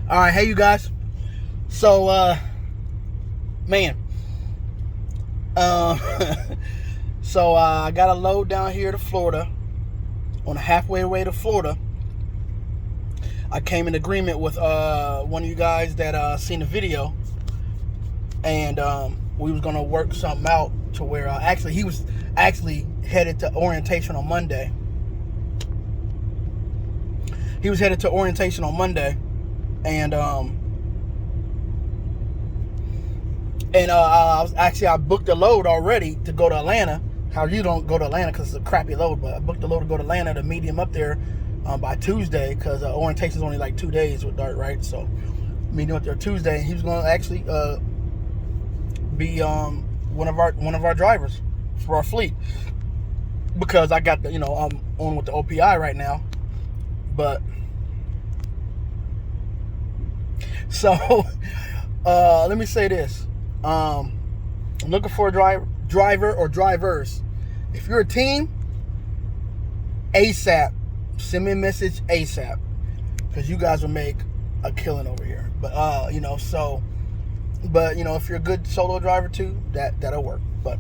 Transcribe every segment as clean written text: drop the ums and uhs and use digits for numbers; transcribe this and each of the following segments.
All right, hey you guys. So, man. So I got a load down here to Florida. On the halfway way to Florida, I came in agreement with one of you guys that seen the video, and we was gonna work something out to where actually he was headed to orientation on Monday. He was headed to orientation on Monday, and I booked a load already to go to Atlanta. How you don't go to Atlanta because it's a crappy load, but I booked a load to go to Atlanta to meet him up there by Tuesday, because orientation is only like 2 days with Dart, right? So meet him up there Tuesday, and he was going to actually be one of our drivers for our fleet, because I got I'm on with the OPI right now, but so let me say this. I'm looking for a driver or drivers. If you're a team, ASAP. Send me a message ASAP, because you guys will make a killing over here. But if you're a good solo driver too, that'll work. But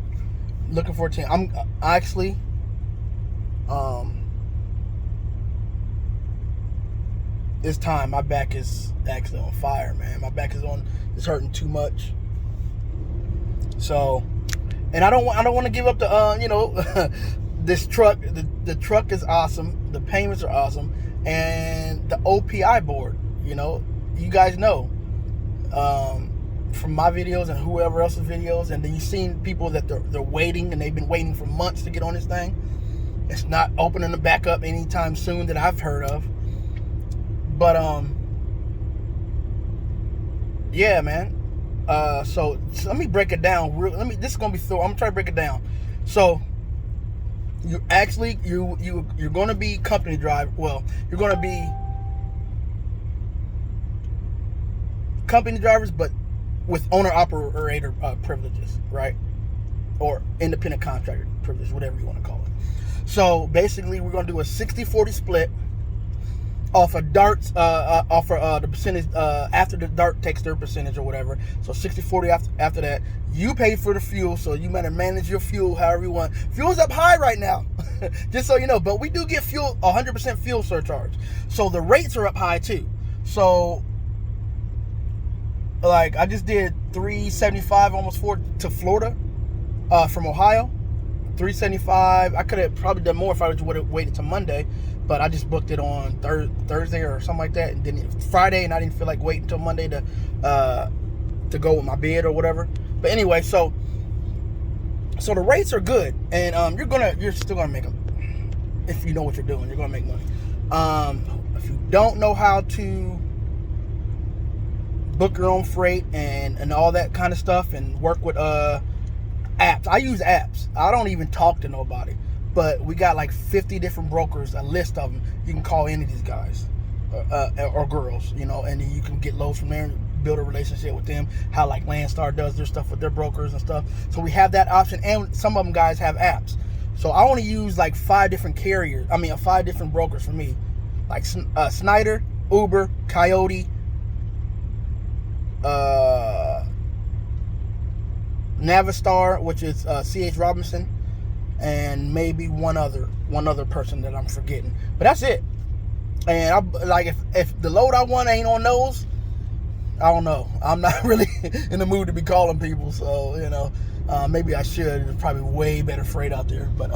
looking for a team. I'm actually it's time. My back is actually on fire, man. My back is hurting too much. So, and I don't want to give up the this truck. The truck is awesome. The payments are awesome, and the OpI board. You guys know from my videos and whoever else's videos, and then you've seen people that they're waiting, and they've been waiting for months to get on this thing. It's not opening them back up anytime soon that I've heard of. But yeah, man. So let me break it down. This is gonna be I'm gonna try to break it down. So you're going to be company driver. Well, you're going to be company drivers, but with owner-operator privileges, right? Or independent contractor privilege, whatever you want to call it. So basically, we're going to do a 60-40 split off of Dart's, the percentage, after the Dart takes their percentage or whatever. So 60-40 after that. You pay for the fuel, so you better manage your fuel however you want. Fuel's up high right now, just so you know. But we do get fuel, 100% fuel surcharge. So the rates are up high too. So, like, I just did $375, almost $4 to Florida, from Ohio. $375. I could have probably done more if I would have waited till Monday, but I just booked it on Thursday or something like that, and then Friday, and I didn't feel like waiting until Monday to go with my bid or whatever. But anyway, so the rates are good, and you're still gonna make them if you know what you're doing. You're gonna make money. If you don't know how to book your own freight and all that kind of stuff, and work with apps. I use apps. I don't even talk to nobody. But we got like 50 different brokers, a list of them. You can call any of these guys or girls, and then you can get loads from there and build a relationship with them. How like Landstar does their stuff with their brokers and stuff. So we have that option, and some of them guys have apps. So I want to use like 5 different carriers. 5 different brokers for me, like Schneider, Uber, Coyote, Navistar, which is C.H. Robinson, and maybe one other person that I'm forgetting. But that's it. And if the load I want ain't on those, I don't know. I'm not really in the mood to be calling people, so maybe I should. There's probably way better freight out there. But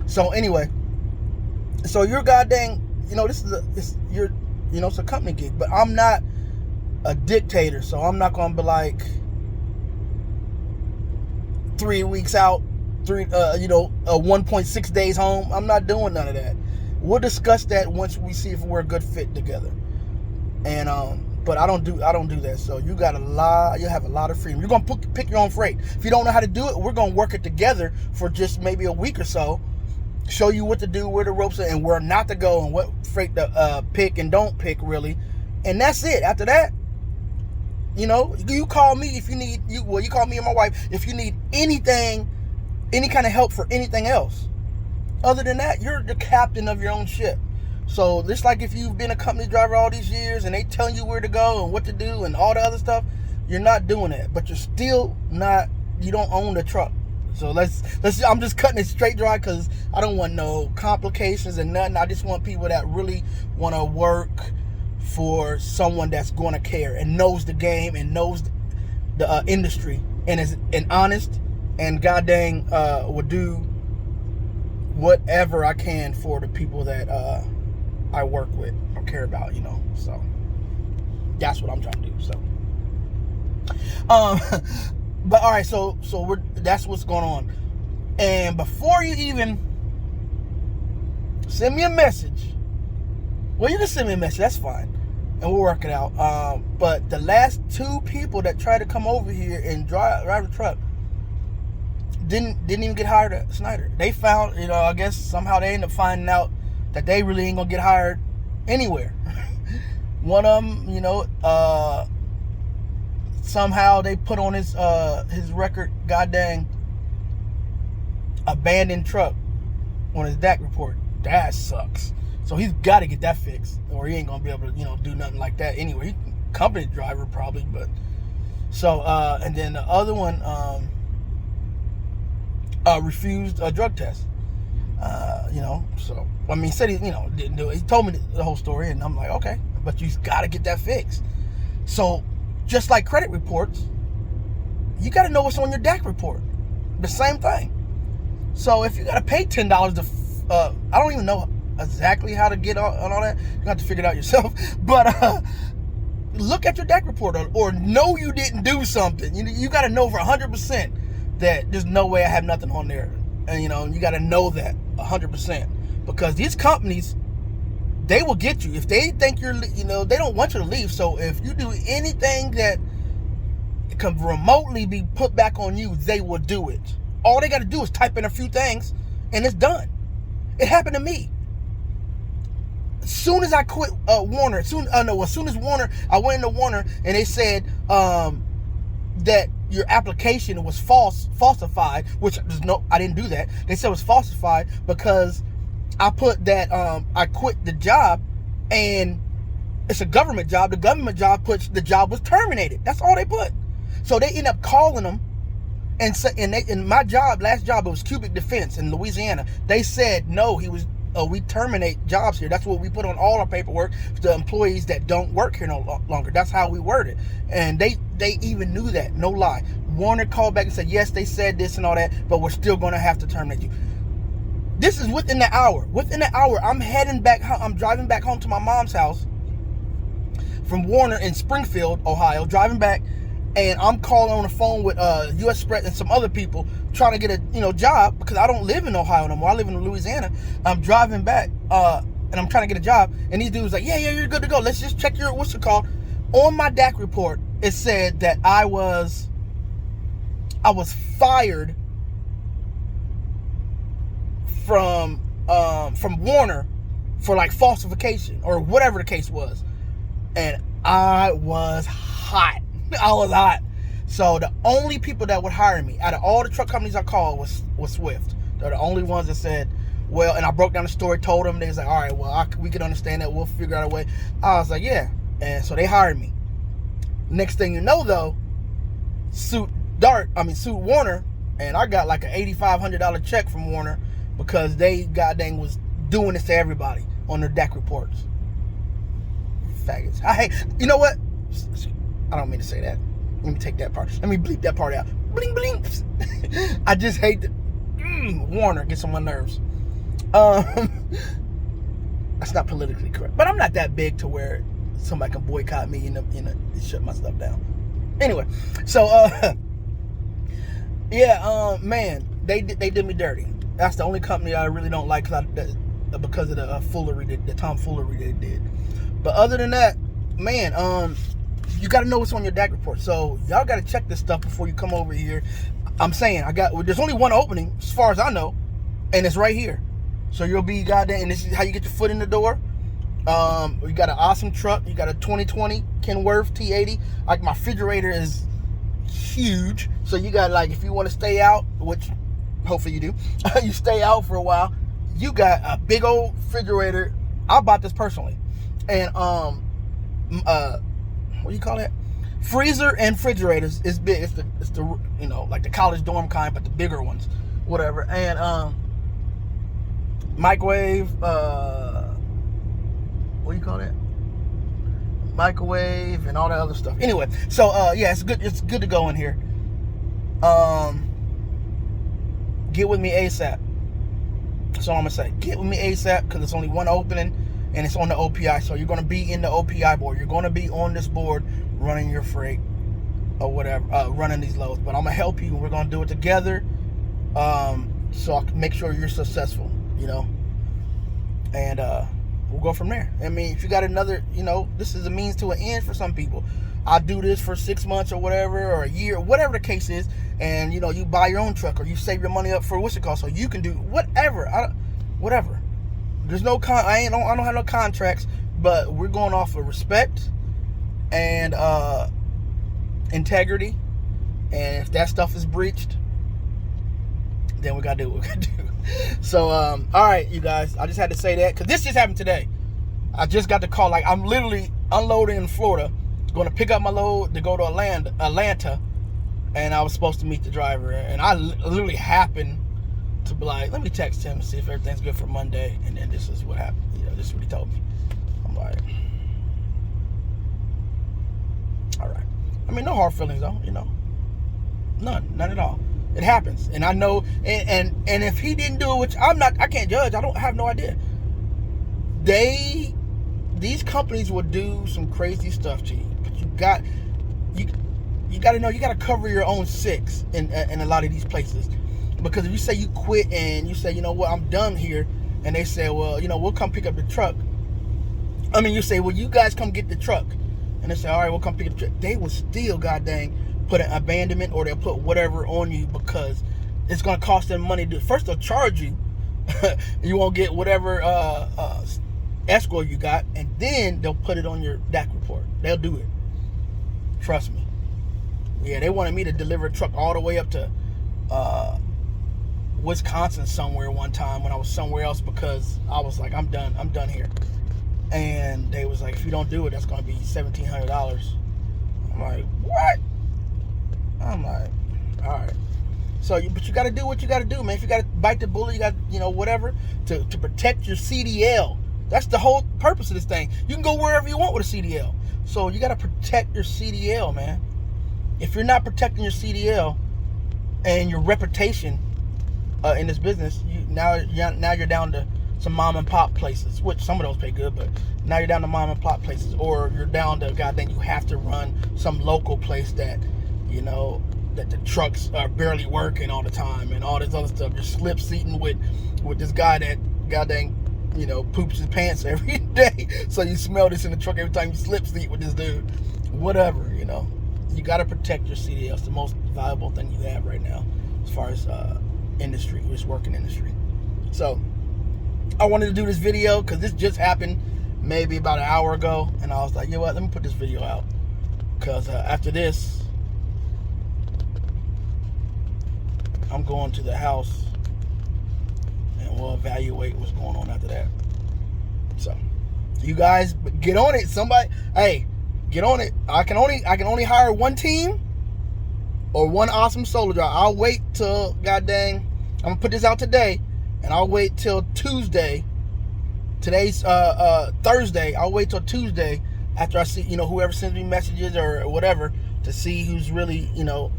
so anyway, so you're goddamn, it's a company gig, but I'm not a dictator, so I'm not gonna be like 3 weeks out, 1.6 days home. I'm not doing none of that. We'll discuss that once we see if we're a good fit together. And but I don't do that. So you have a lot of freedom. You're gonna pick your own freight. If you don't know how to do it, we're gonna work it together for just maybe a week or so. Show you what to do, where the ropes are, and where not to go, and what freight to pick and don't pick, really. And that's it. After that, you call me if you need you call me and my wife if you need anything, any kind of help for anything else. Other than that, you're the captain of your own ship. So just like if you've been a company driver all these years and they telling you where to go and what to do and all the other stuff, you're not doing it. But you're still not. You don't own the truck. So let's. I'm just cutting it straight dry because I don't want no complications and nothing. I just want people that really want to work for someone that's going to care and knows the game and knows the industry and is honest and god dang will do whatever I can for the people that I work with or care about, so that's what I'm trying to do. So but all right, so that's what's going on. And before you even send me a message, well, you can send me a message, that's fine, and we'll work it out. But the last 2 people that tried to come over here and drive the truck didn't even get hired at Schneider. They found, I guess somehow they ended up finding out that they really ain't gonna get hired anywhere. One of them, somehow they put on his record, goddamn, abandoned truck on his DAC report. That sucks. So he's got to get that fixed, or he ain't gonna be able to, do nothing like that anyway. He company driver probably, but so and then the other one refused a drug test. So I mean, he said he, didn't do it. He told me the whole story, and I'm like, okay, but you got to get that fixed. So just like credit reports, you got to know what's on your DAC report. The same thing. So if you got to pay $10 to, I don't even know exactly how to get on all that. You have to figure it out yourself. But look at your DAC report or know you didn't do something. You got to know for 100% that there's no way I have nothing on there. And you got to know that 100%, because these companies, they will get you if they think you're, they don't want you to leave. So if you do anything that can remotely be put back on you, they will do it. All they got to do is type in a few things and it's done. It happened to me. As soon as I quit Warner, as soon as Warner, I went into Warner and they said that your application was falsified, which I didn't do that. They said it was falsified because I put that I quit the job, and it's a government job. The government job puts the job was terminated. That's all they put. So they end up calling them and say, and my last job, it was Cubic Defense in Louisiana. They said no, we terminate jobs here. That's what we put on all our paperwork for the employees that don't work here no longer. That's how we word it. And they even knew that, no lie. Warner called back and said, yes, they said this and all that, but we're still going to have to terminate you. This is within the hour. Within the hour, I'm driving back home to my mom's house from Warner in Springfield, Ohio, driving back, and I'm calling on the phone with U.S. Express and some other people trying to get a job, because I don't live in Ohio no more. I live in Louisiana. I'm driving back and I'm trying to get a job, and these dudes like, yeah, you're good to go. Let's just check your what's it called. On my DAC report, it said that I was fired from Warner for like falsification or whatever the case was, and I was hot. So the only people that would hire me out of all the truck companies I called was Swift. They're the only ones that said, well, and I broke down the story, told them. They was like, all right, well, we can understand that. We'll figure out a way. I was like, yeah. And so they hired me. Next thing you know, though, suit Warner, and I got like an $8,500 check from Warner because they goddamn was doing this to everybody on their DAC reports. Faggots. You know what? I don't mean to say that. Let me take that part. Let me bleep that part out. Bling, bling. I just hate that. Warner gets on my nerves. That's not politically correct. But I'm not that big to where somebody can boycott me and shut my stuff down. Anyway, so, man, they did me dirty. That's the only company I really don't like because of the foolery, the tomfoolery they did. But other than that, man, you got to know what's on your DAC report. So y'all got to check this stuff before you come over here. I'm saying there's only one opening as far as I know, and it's right here. So you'll be goddamn, and this is how you get your foot in the door. You got an awesome truck. You got a 2020 Kenworth T80. Like, my refrigerator is huge. So you got, like, if you want to stay out, which hopefully you do, you stay out for a while, you got a big old refrigerator. I bought this personally, and what do you call that? Freezer and refrigerators is big. It's the you know, like the college dorm kind, but the bigger ones, whatever. And microwave. What do you call that? Microwave and all that other stuff. Anyway, so yeah, it's good. It's good to go in here. Get with me ASAP. That's all I'm gonna say. Get with me ASAP, because it's only one opening and it's on the OPI. So you're gonna be in the OPI board. You're gonna be on this board running your freight or whatever, running these loads. But I'm gonna help you. We're gonna do it together, so I can make sure you're successful. You know, and we'll go from there. I mean, if you got another, you know, this is a means to an end for some people. I do this for 6 months or whatever, or a year, whatever the case is, and you know, you buy your own truck or you save your money up for what's it called, so you can do whatever. Whatever. There's no I don't have no contracts, but we're going off of respect and integrity. And if that stuff is breached, then we gotta do what we gotta do. So all right, you guys, I just had to say that because this just happened today. I just got the call. Like, I'm literally unloading in Florida, going to pick up my load to go to Atlanta, and I was supposed to meet the driver, and I literally happened to be like, let me text him and see if everything's good for Monday. And then this is what happened. You know, this is what he told me. I'm like, all right. I mean, no hard feelings though, you know, none at all. It happens, and I know, and if he didn't do it, which I can't judge. I don't have no idea. These companies will do some crazy stuff to you, but you got to know, you got to cover your own six in a lot of these places. Because if you say you quit and you say, you know what, I'm done here, and they say, well, you know, we'll come pick up the truck. I mean, you say, well, you guys come get the truck, and they say, all right, we'll come pick up the truck. They will still, god dang, put an abandonment, or they'll put whatever on you, because it's going to cost them money to do. First, they'll charge you. You won't get whatever escrow you got, and then they'll put it on your DAC report. They'll do it. Trust me. Yeah, they wanted me to deliver a truck all the way up to Wisconsin somewhere one time when I was somewhere else, because I was like, I'm done here. And they was like, if you don't do it, that's going to be $1,700. I'm like, what? I'm like, all right. So, but you got to do what you got to do, man. If you got to bite the bullet, you got, you know, whatever, to protect your CDL. That's the whole purpose of this thing. You can go wherever you want with a CDL. So you got to protect your CDL, man. If you're not protecting your CDL and your reputation in this business, now you're down to some mom and pop places, which some of those pay good, but now you're down to mom and pop places, or you're down to, goddamn, you have to run some local place that, you know, that the trucks are barely working all the time and all this other stuff. You're slip seating with this guy that, goddamn, you know, poops his pants every day. So you smell this in the truck every time you slip seat with this dude. Whatever, you know. You got to protect your CDL. It's the most valuable thing you have right now as far as industry, this working industry. So I wanted to do this video because this just happened maybe about an hour ago, and I was like, you know what, let me put this video out, because after this I'm going to the house and we'll evaluate what's going on after that. So you guys get on it. Somebody, hey, get on it. I can only hire one team or one awesome solo driver. I'll wait till, god dang, I'm gonna put this out today, and I'll wait till Tuesday. Today's Thursday. I'll wait till Tuesday after I see, you know, whoever sends me messages or whatever, to see who's really, you know,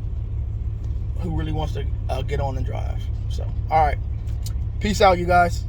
who really wants to get on and drive. So, all right. Peace out, you guys.